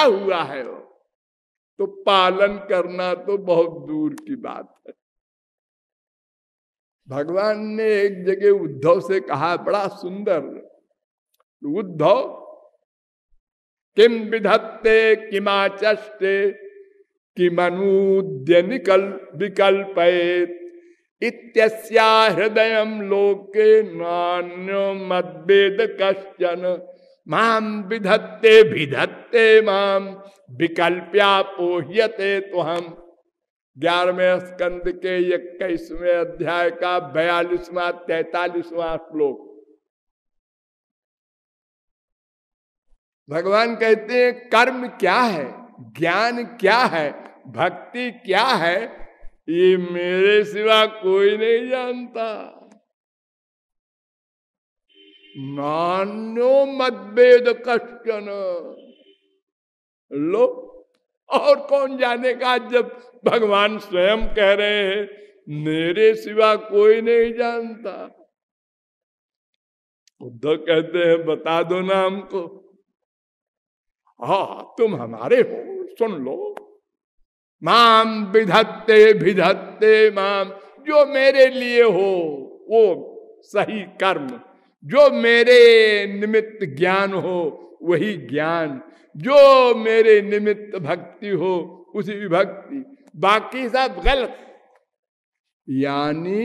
बंधा हुआ है वो, तो पालन करना तो बहुत दूर की बात है। भगवान ने एक जगह उद्धव से कहा, बड़ा सुंदर, उद्धव किम विधत्ते किमाचष्टे किमनूद्य विकल्पयेत् इत्यस्या हृदयं लोके नान्यो मद्वेद कश्चन माम विधत्ते विधत्ते माम विकल्प्या पोह्यते तो हम। 11वें स्कंद के 21वें अध्याय का 42वां 43वां श्लोक। भगवान कहते हैं कर्म क्या है, ज्ञान क्या है, भक्ति क्या है, ये मेरे सिवा कोई नहीं जानता। नान्यो मद्वेद कश्चन, लो और कौन जानेगा, जब भगवान स्वयं कह रहे हैं मेरे सिवा कोई नहीं जानता। उद्धव कहते हैं बता दो ना हमको। हाँ तुम हमारे हो, सुन लो। माम विधत्ते विधत्ते माम, जो मेरे लिए हो वो सही कर्म, जो मेरे निमित्त ज्ञान हो वही ज्ञान, जो मेरे निमित्त भक्ति हो उसी भक्ति, बाकी सब गलत। यानी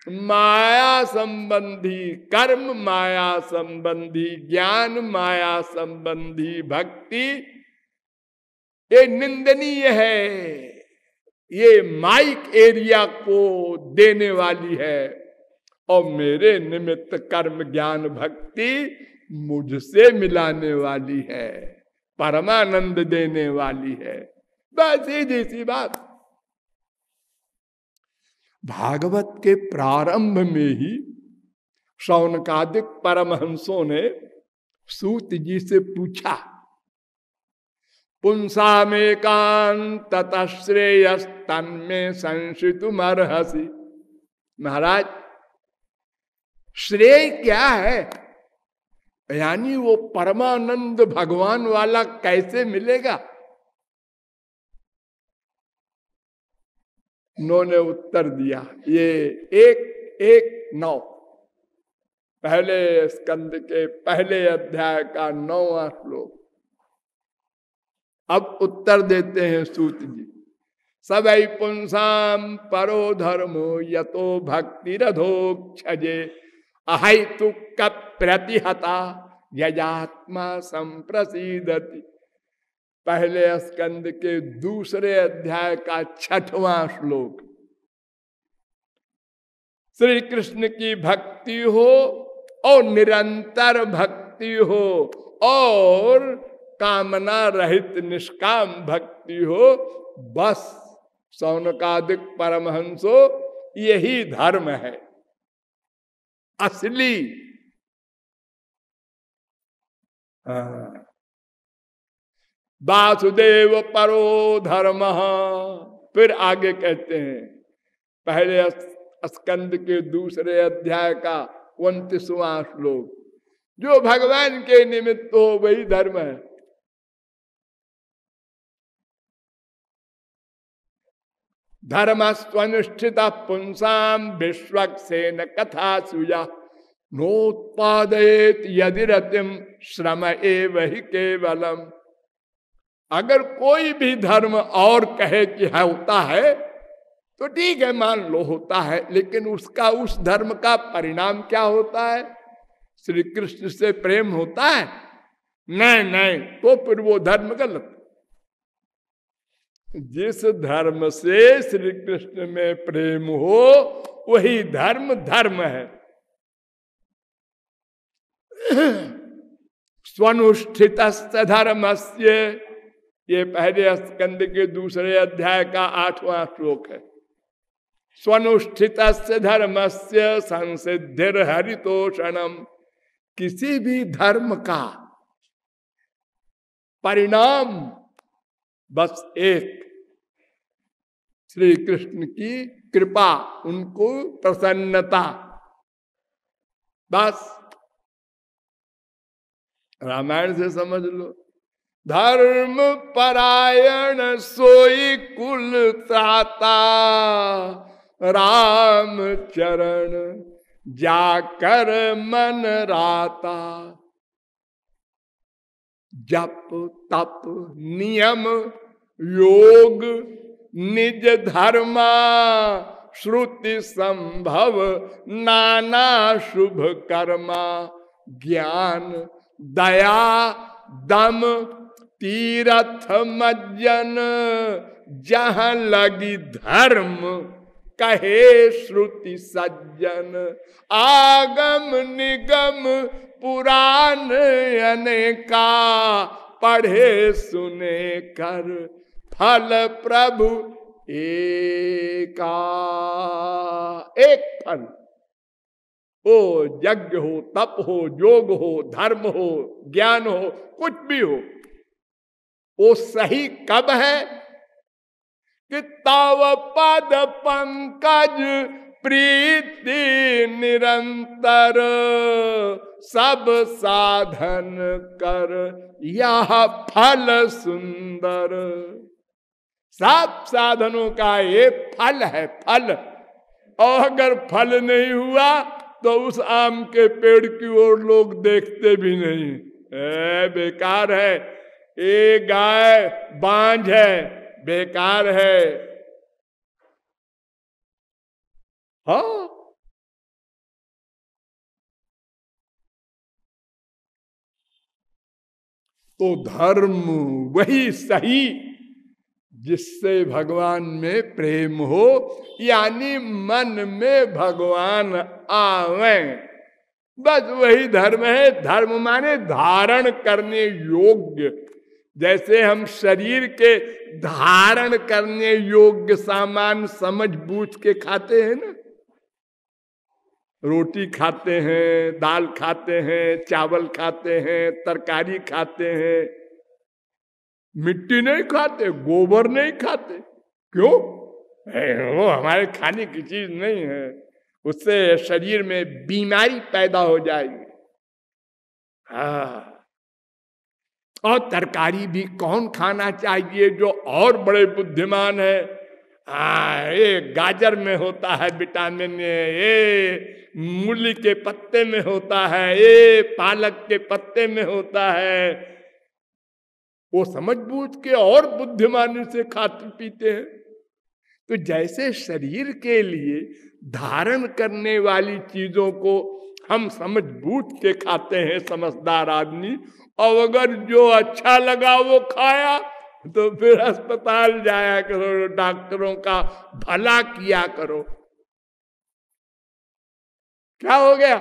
माया संबंधी कर्म, माया संबंधी ज्ञान, माया संबंधी भक्ति ये निंदनीय है, ये माइक एरिया को देने वाली है, और मेरे निमित्त कर्म ज्ञान भक्ति मुझसे मिलाने वाली है, परमानंद देने वाली है। बस सीधी सी बात। भागवत के प्रारंभ में ही शौनकादिक परमहंसों ने सूत जी से पूछा, पुंसा में कांत श्रेयस तन्मे संशितुमर्हसि। महाराज श्रेय क्या है, यानी वो परमानंद भगवान वाला कैसे मिलेगा। उन्होंने उत्तर दिया, ये 1:1:9 पहले स्कंद के पहले अध्याय का 9वां श्लोक। अब उत्तर देते हैं सूत जी। सबई पुंसाम परो धर्मो यतो भक्ति रधोक्षजे अहैतुक प्रतिहता यजात्मा संप्रसीदति। पहले स्कंद के दूसरे अध्याय का 6वां श्लोक। श्री कृष्ण की भक्ति हो और निरंतर भक्ति हो और कामना रहित निष्काम भक्ति हो, बस शौनकादिक परमहंसो यही धर्म है असली। वासुदेव परो धर्म। फिर आगे कहते हैं पहले स्कंद के दूसरे अध्याय का 29वां श्लोक, जो भगवान के निमित्त हो वही धर्म है। धर्मस्वनुष्ठित पुंसाम विश्वक्सेन कथा सुया नोत्पादयेत यदि रतिम श्रम एव ही केवलम। अगर कोई भी धर्म और कहे कि है होता है तो ठीक है, मान लो होता है, लेकिन उसका उस धर्म का परिणाम क्या होता है? श्री कृष्ण से प्रेम होता है? नहीं नहीं, तो फिर वो धर्म गलत। जिस धर्म से श्री कृष्ण में प्रेम हो वही धर्म धर्म है। स्वनुष्ठित धर्मस्य, ये पहले स्कंद के दूसरे अध्याय का 8वां श्लोक है। स्वनुष्ठित धर्मस्य संसिद्धिर हरितोषणम। किसी भी धर्म का परिणाम बस एक, श्री कृष्ण की कृपा, उनको प्रसन्नता, बस। रामायण से समझ लो, धर्म परायण सोई कुल त्राता, राम चरण जाकर मन राता। जप तप नियम योग निज धर्मा, श्रुति संभव नाना शुभ कर्मा। ज्ञान दया दम तीरथ मज्जन, जहां लगी धर्म कहे श्रुति सज्जन। आगम निगम पुराण अनेका, पढ़े सुने कर फल प्रभु एका। एक फल हो, यज्ञ हो, तप हो, योग हो, धर्म हो, ज्ञान हो, कुछ भी हो, वो सही कब है कि तव पद पंकज प्रीति निरंतर, सब साधन कर यह फल सुंदर। सब साधनों का ये फल है, फल। और अगर फल नहीं हुआ तो उस आम के पेड़ की ओर लोग देखते भी नहीं, बेकार है, ये गाय बांझ है, बेकार है। हाँ, तो धर्म वही सही जिससे भगवान में प्रेम हो, यानी मन में भगवान आवे, बस वही धर्म है। धर्म माने धारण करने योग्य। जैसे हम शरीर के धारण करने योग्य सामान समझ बूझ के खाते हैं ना, रोटी खाते हैं, दाल खाते हैं, चावल खाते हैं, तरकारी खाते हैं, मिट्टी नहीं खाते, गोबर नहीं खाते। क्यों? वो हमारे खाने की चीज नहीं है, उससे शरीर में बीमारी पैदा हो जाएगी। हाँ, और तरकारी भी कौन खाना चाहिए जो और बड़े बुद्धिमान है। ये गाजर में होता है विटामिन, ये मूली के पत्ते में होता है, ये पालक के पत्ते में होता है। वो समझ बूझ के और बुद्धिमानी से खाते पीते हैं। तो जैसे शरीर के लिए धारण करने वाली चीजों को हम समझ बूझ के खाते हैं समझदार आदमी, और अगर जो अच्छा लगा वो खाया तो फिर अस्पताल जाया करो, डॉक्टरों का भला किया करो। क्या हो गया?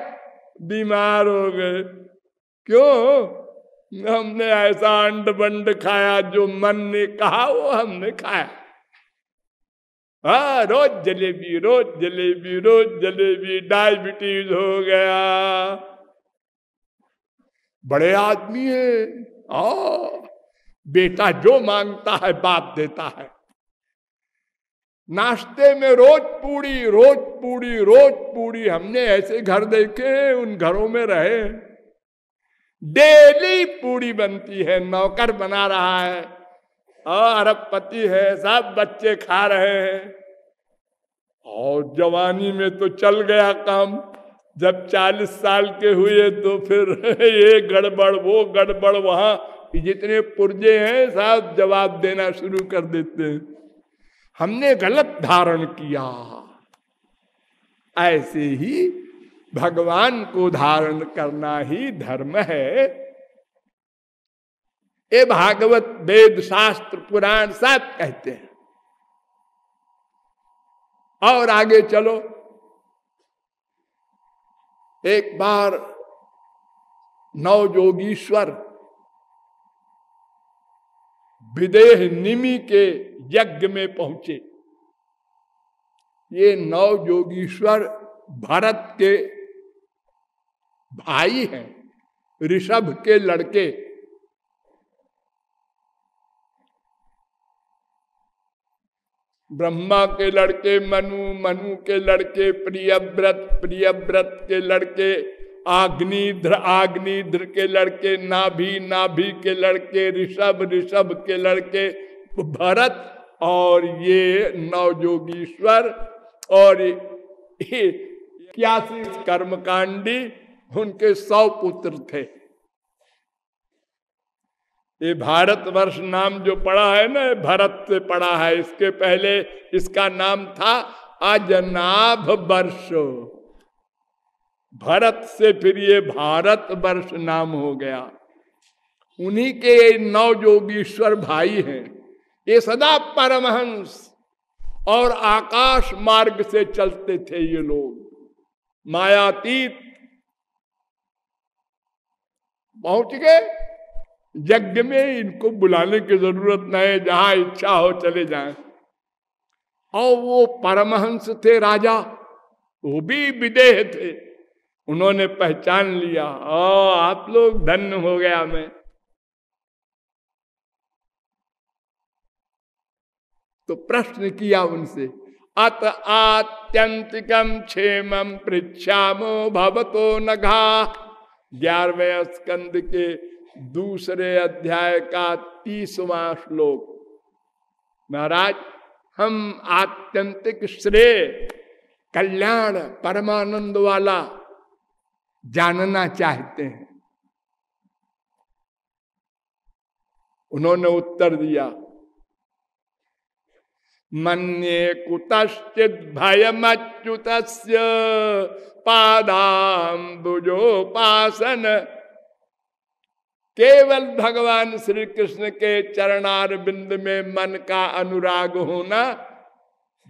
बीमार हो गए। क्यों? हमने ऐसा अंड बंड खाया, जो मन ने कहा वो हमने खाया। हाँ, रोज जलेबी, रोज जलेबी, रोज जलेबी, डायबिटीज हो गया। बड़े आदमी है, बेटा जो मांगता है बाप देता है। नाश्ते में रोज पूड़ी, रोज पूड़ी, रोज पूड़ी। हमने ऐसे घर देखे, उन घरों में रहे, डेली पूड़ी बनती है, नौकर बना रहा है, और अरबपति है, सब बच्चे खा रहे हैं। और जवानी में तो चल गया काम, जब 40 साल के हुए तो फिर ये गड़बड़ वो गड़बड़, वहां जितने पुर्जे हैं सब जवाब देना शुरू कर देते हैं, हमने गलत धारण किया। ऐसे ही भगवान को धारण करना ही धर्म है। ये भागवत वेद शास्त्र पुराण सब कहते हैं। और आगे चलो, एक बार नवजोगीश्वर विदेह निमि के यज्ञ में पहुंचे। ये नवजोगीश्वर भरत के भाई हैं, ऋषभ के लड़के। ब्रह्मा के लड़के मनु, मनु के लड़के प्रियव्रत, प्रियव्रत के लड़के आग्निध्र के लड़के, नाभि के लड़के, ऋषभ के लड़के भरत, और ये नवजोगीश्वर और 81 कर्मकांडी, उनके 100 पुत्र थे। ये भारतवर्ष नाम जो पड़ा है ना, भरत से पड़ा है। इसके पहले इसका नाम था अजनाभ वर्ष। भरत से फिर ये भारत वर्ष नाम हो गया। उन्हीं के 9 योगीश्वर भाई हैं। ये सदा परमहंस और आकाश मार्ग से चलते थे ये लोग, मायातीत। पहुंच गए यज्ञ में, इनको बुलाने की जरूरत नहीं, जहां इच्छा हो चले जाएं। और वो परमहंस थे राजा, वो भी विदेह थे। उन्होंने पहचान लिया, आप लोग धन्य हो गया मैं। तो प्रश्न किया उनसे, अत आत्यंतिकम क्षेमम पृच्छामो भवतो नघा। 11वें स्कंद के दूसरे अध्याय का 30वां श्लोक। महाराज, हम आत्यंतिक श्रेय, कल्याण, परमानंद वाला जानना चाहते हैं। उन्होंने उत्तर दिया, मन्ये कुतश्चित् भयमच्युतस्य पादाम्बुजोपासन। केवल भगवान श्री कृष्ण के चरणार बिंद में मन का अनुराग होना,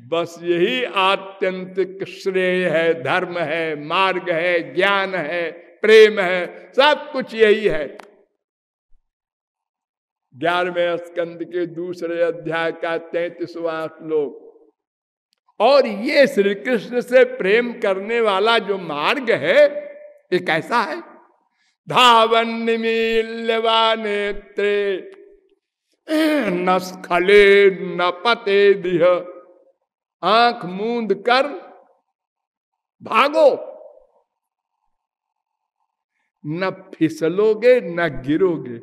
बस यही आत्यंतिक श्रेय है, धर्म है, मार्ग है, ज्ञान है, प्रेम है, सब कुछ यही है। 11वें स्कंद के दूसरे अध्याय का 33वां श्लोक। और ये श्री कृष्ण से प्रेम करने वाला जो मार्ग है, ये कैसा है? धावन निमील्यवा नेत्रे न स्खले न पते दिह। आंख मूंद कर भागो, न फिसलोगे न गिरोगे।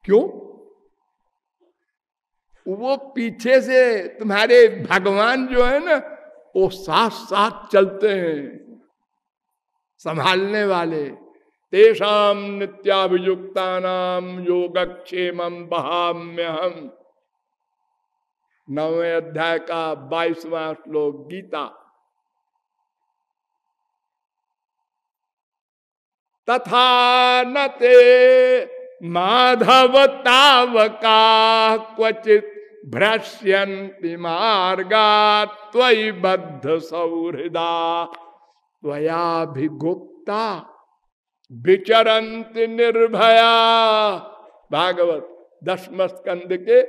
क्यों? वो पीछे से तुम्हारे भगवान जो है ना, वो साथ साथ चलते हैं, संभालने वाले। तेषाम नित्याभियुक्तानाम योगक्षेमम बहाम्यहम। 9वें अध्याय का 22वां श्लोक गीता। तथा न ते माधव तावका क्वचित भ्रश्यन्ति मार्गात् त्वयि बद्ध सौहृदा त्वयाभिगुप्ता विचरन्ति निर्भया। भागवत 10वें स्कंद के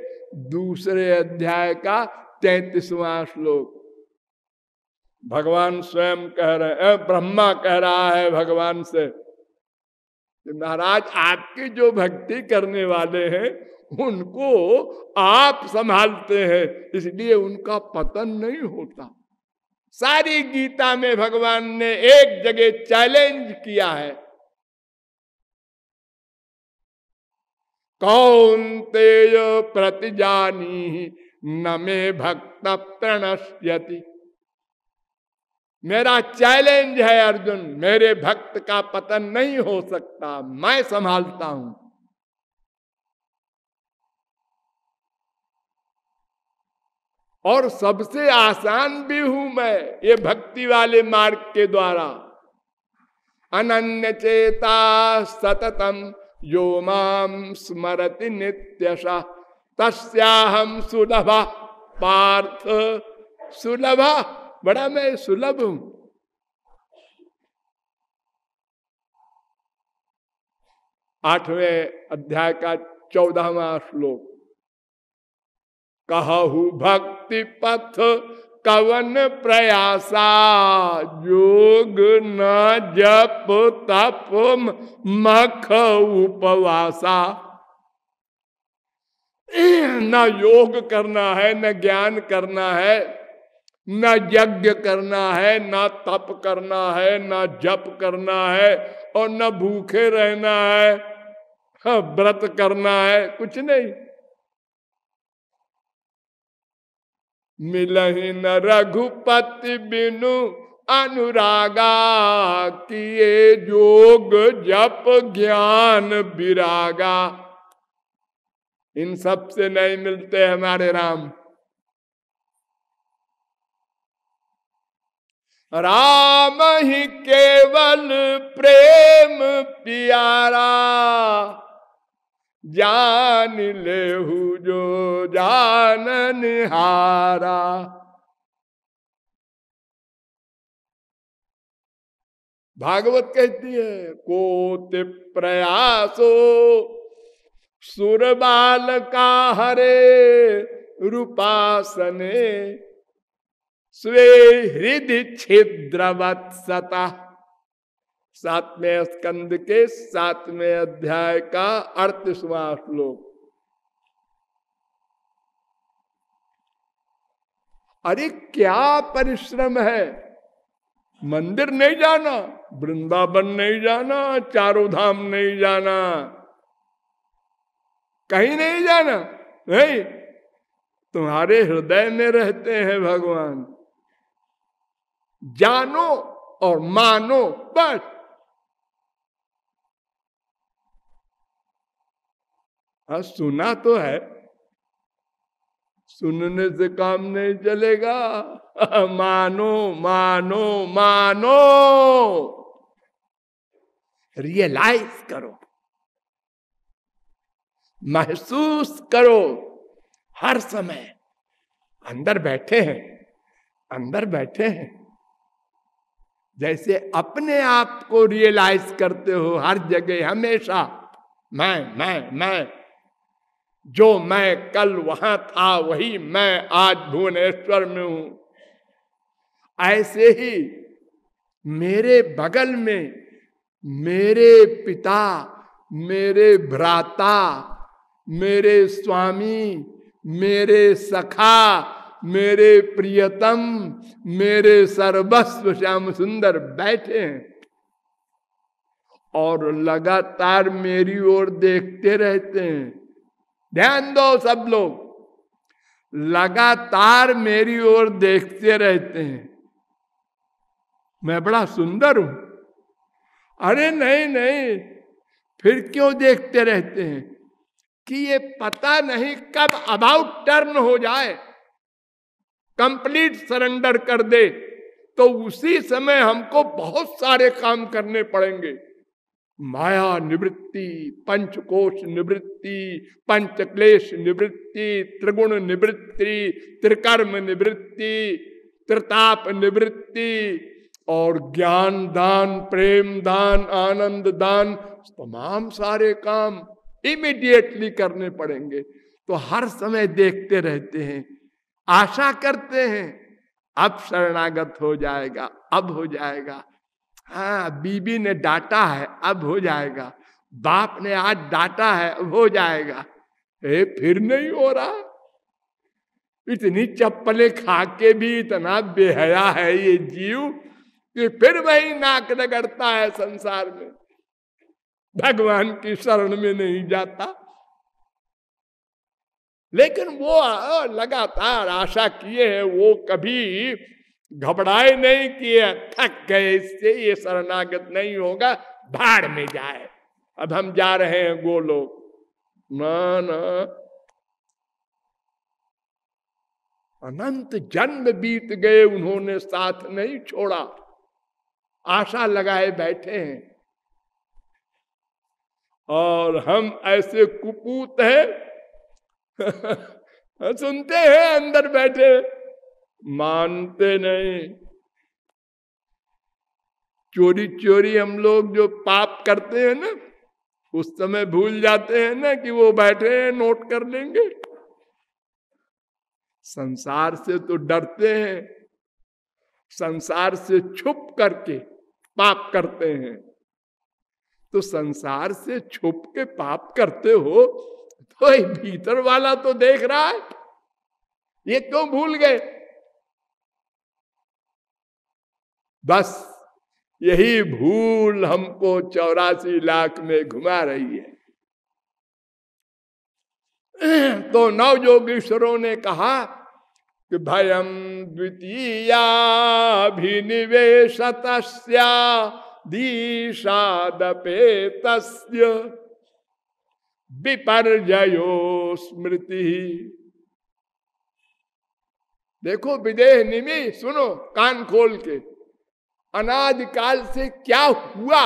दूसरे अध्याय का 33वां श्लोक। भगवान स्वयं कह रहे हैं, ब्रह्मा कह रहा है भगवान से, महाराज आपकी जो भक्ति करने वाले हैं उनको आप संभालते हैं, इसलिए उनका पतन नहीं होता। सारी गीता में भगवान ने एक जगह चैलेंज किया है, कौन्तेय प्रतिजानी न मे भक्त प्रणश्यति। मेरा चैलेंज है अर्जुन, मेरे भक्त का पतन नहीं हो सकता, मैं संभालता हूं। और सबसे आसान भी हूं मैं ये भक्ति वाले मार्ग के द्वारा। अनन्य चेता सततम यो माम स्मरति नित्यशा तस्याहम सुलभा पार्थ सुलभा। बड़ा मैं सुलभ हूं। आठवें अध्याय का 14वां श्लोक। कहु भक्ति पथ कवन प्रयासा योग न जप तप मख उपवासा। न योग करना है, न ज्ञान करना है, न यज्ञ करना है, न तप करना है, न जप करना है, और न भूखे रहना है, व्रत करना है, कुछ नहीं। मिलहि न रघुपति बिनु अनुरागा, किए जोग जप ज्ञान विरागा। इन सब से नहीं मिलते हमारे राम। राम ही केवल प्रेम प्यारा, जान लेहु जो जाननहारा। भागवत कहती है, कोटि प्रयासो सुर बाल का हरे, रूपासने स्वे हृदय छिद्रवत्सता। 7वें स्कंद के 7वें अध्याय का 38वां श्लोक। अरे क्या परिश्रम है, मंदिर नहीं जाना, वृंदावन नहीं जाना, चारों धाम नहीं जाना, कहीं नहीं जाना, नहीं, तुम्हारे हृदय में रहते हैं भगवान। जानो और मानो, बस। हाँ, सुना तो है, सुनने से काम नहीं चलेगा। मानो मानो मानो, रियलाइज करो, महसूस करो। हर समय अंदर बैठे हैं, अंदर बैठे हैं। जैसे अपने आप को रियलाइज करते हो हर जगह, हमेशा मैं, जो मैं कल वहां था वही मैं आज भुवनेश्वर में हूं। ऐसे ही मेरे बगल में मेरे पिता, मेरे भ्राता, मेरे स्वामी, मेरे सखा, मेरे प्रियतम, मेरे सर्वस्व श्याम सुंदर बैठे हैं और लगातार मेरी ओर देखते रहते हैं। ध्यान दो सब लोग, लगातार मेरी ओर देखते रहते हैं। मैं बड़ा सुंदर हूं? अरे नहीं नहीं, फिर क्यों देखते रहते हैं? कि ये पता नहीं कब अबाउट टर्न हो जाए, कंप्लीट सरेंडर कर दे, तो उसी समय हमको बहुत सारे काम करने पड़ेंगे। माया निवृत्ति, पंचकोश निवृत्ति, पंचक्लेश निवृत्ति, त्रिगुण निवृत्ति, त्रिकर्म निवृत्ति, त्रिताप निवृत्ति, और ज्ञान दान, प्रेम दान, आनंद दान, तमाम सारे काम इमीडिएटली करने पड़ेंगे। तो हर समय देखते रहते हैं, आशा करते हैं अब शरणागत हो जाएगा, अब हो जाएगा। हाँ, बीबी ने डांटा है, अब हो जाएगा। बाप ने आज डांटा है, अब हो जाएगा। फिर नहीं हो रहा। इतनी चप्पलें खा के भी इतना बेहया है ये जीव कि फिर वही नाक रगड़ता है संसार में, भगवान की शरण में नहीं जाता। लेकिन वो लगातार आशा किए हैं, वो कभी घबराए नहीं किए, थक गए इससे, ये शरणागत नहीं होगा, भाड़ में जाए, अब हम जा रहे हैं गोलोक। ना ना, अनंत जन्म बीत गए, उन्होंने साथ नहीं छोड़ा, आशा लगाए बैठे हैं। और हम ऐसे कुपूत हैं, सुनते हैं अंदर बैठे, मानते नहीं। चोरी चोरी हम लोग जो पाप करते हैं ना, उस समय भूल जाते हैं ना कि वो बैठे हैं, नोट कर लेंगे। संसार से तो डरते हैं, संसार से छुप करके पाप करते हैं। तो संसार से छुप के पाप करते हो तो भीतर वाला तो देख रहा है, ये क्यों भूल गए? बस यही भूल हमको 84 लाख में घुमा रही है। तो नवयोगीश्वरों ने कहा कि भयम द्वितीयाभिनिवेशतस्या दीशादपेतस्य विपर्जयो स्मृति। देखो विदेह निमि, सुनो कान खोल के, अनादिकाल से क्या हुआ,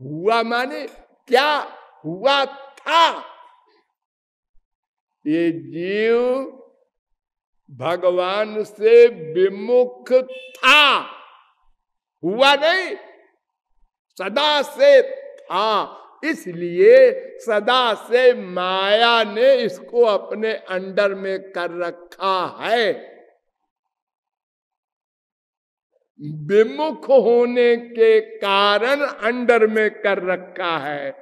हुआ माने क्या हुआ था। ये जीव भगवान से विमुख था, हुआ नहीं, सदा से था। इसलिए सदा से माया ने इसको अपने अंडर में कर रखा है। विमुख होने के कारण अंडर में कर रखा है,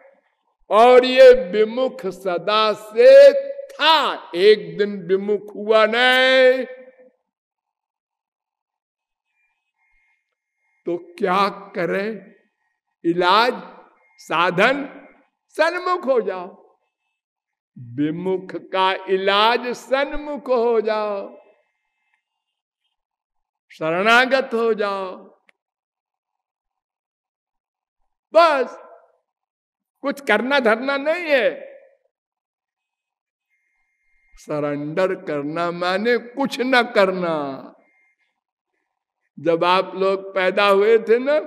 और ये विमुख सदा से था, एक दिन विमुख हुआ नहीं। तो क्या करें, इलाज साधन, सन्मुख हो जाओ। विमुख का इलाज सन्मुख हो जाओ, शरणागत हो जाओ। बस कुछ करना धरना नहीं है। सरेंडर करना माने कुछ न करना। जब आप लोग पैदा हुए थे ना,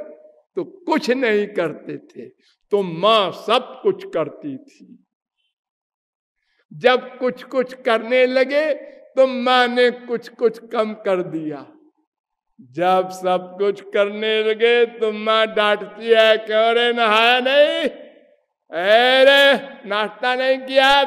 तो कुछ नहीं करते थे, तो मां सब कुछ करती थी। जब कुछ कुछ करने लगे तो मां ने कुछ कुछ कम कर दिया। जब सब कुछ करने लगे तो मां डांटती है, क्यों रे नहाया नहीं, अरे नाश्ता नहीं किया।